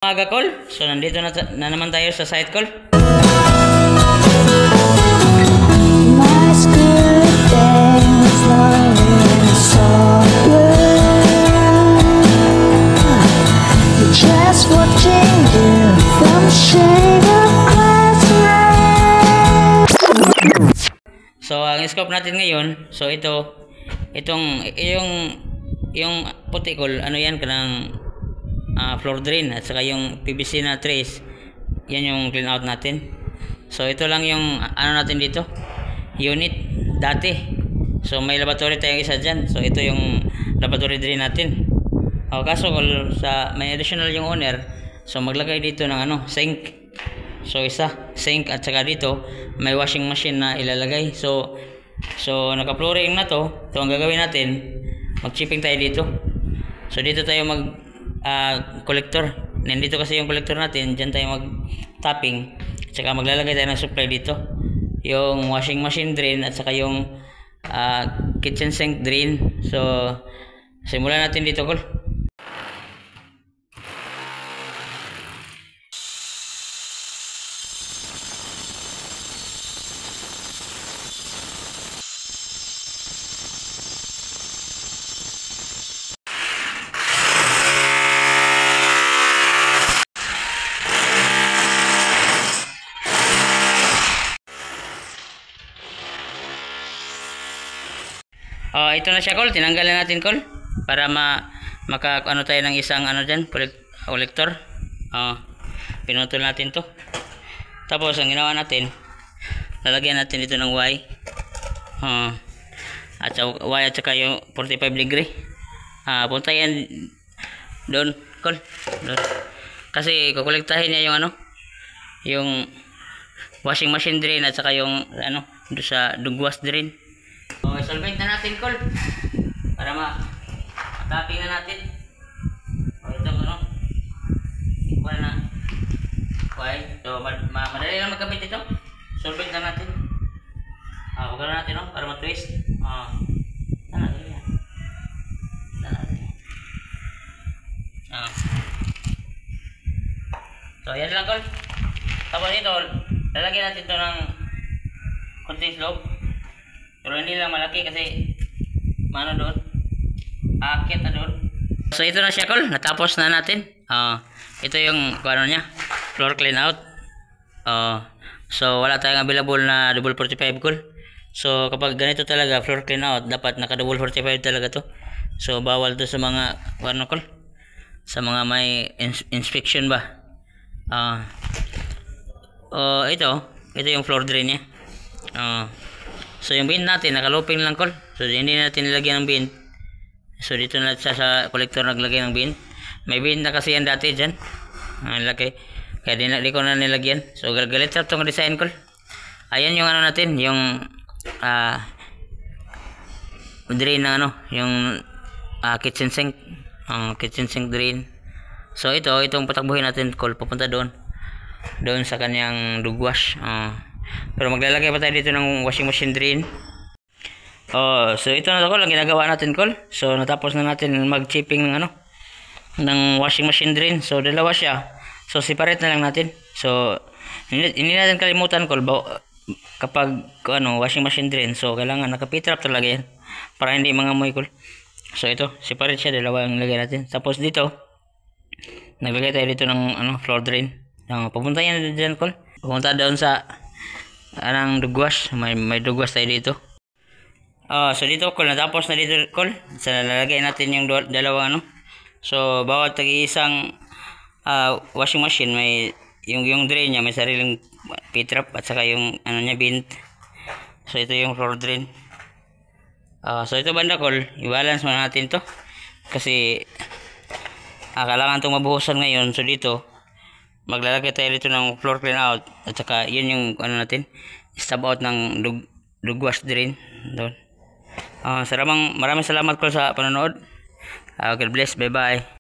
Umaga, Col. So, nandito na naman tayo sa site, Col. So, ang scope natin ngayon, so itong yung puti, Col, ano yan, kanang floor drain at saka yung PVC na trays, yan yung clean out natin. So ito lang yung ano natin dito, unit dati. So may lavatory tayong isa dyan, so ito yung lavatory drain natin. Kaso sa may additional yung owner, so maglagay dito ng sink. So isa sink at saka dito may washing machine na ilalagay. So naka-flooring na to. So ang gagawin natin, mag-chipping tayo dito. So dito tayo collector. Nandito kasi yung collector natin, dyan tayo mag-tapping. At saka maglalagay tayo ng supply dito. Yung washing machine drain at saka yung kitchen sink drain. So simulan natin dito, Col. Ito na siya, Col. Tinanggalan natin, Col, para maka tayo ng isang dyan, collector. Pinutol natin to. Tapos ang ginawa natin, lalagyan natin dito ng Y. At Y at saka yung 45 degree. Punta yan doon, Col. Doon. Kasi kukolektahin niya yung yung washing machine drain at saka yung doon sa dugwas drain. Solvent na natin, Col, para ma-tapping na natin. Ito equal na. Okay, so madali lang magkabit ito. Solvent na natin. Huwag na natin, para ma-twist. So yan lang, Col. Tapos ito, lalagyan natin ito ng konting slope. Pero hindi lang malaki kasi doon, akit na doon. So ito na siya, Col, natapos na natin. Ito yung niya, floor clean out. So wala tayong available na double 45, Col. So kapag ganito talaga floor clean out, dapat naka double 45 talaga to. So bawal to sa mga Col, sa mga may inspection ba. Ito yung floor drain niya. So yung bin natin nakaloping lang, Col. So hindi natin nilagyan ng bin. So dito na sa collector naglagay ng bin. May bin na kasi yan dati dyan. Laki. Kaya di ko na nilagyan. So galit sa itong design, Col. Ayan yung natin, yung drain na yung kitchen sink. Kitchen sink drain. So itong patakbuhin natin, Col, papunta doon sa kanyang dugwash. Pero maglalagay pa tayo dito ng washing machine drain. So ito na, Col, ang ginagawa natin, Col. So natapos na natin mag-chipping ng washing machine drain. So dalawa siya. So separate na lang natin. So hindi natin kalimutan, Col, kapag washing machine drain. So kailangan naka-pitrap talaga yan para hindi mangamoy, Col. So ito, separate siya, dalawa ang lagay natin. Tapos dito naglagay tayo dito ng floor drain. Pupunta yan dyan, Col. Pupunta doon sa dugwas. May dugwas tayo dito. So dito, Col, natapos na dito, Col. So lalagay natin yung dalawang So bawat tag-iisang washing machine, may yung drain niya, may sariling pitrap at saka yung niya bint. So ito yung floor drain. So ito banda, Col, i-balance muna natin to kasi kailangan itong mabuhusan ngayon. So dito maglalagay tayo dito ng floor clean out at saka yun yung natin, stub out ng dugwash drain doon. Maraming salamat, Col, sa panonood. God bless, bye bye.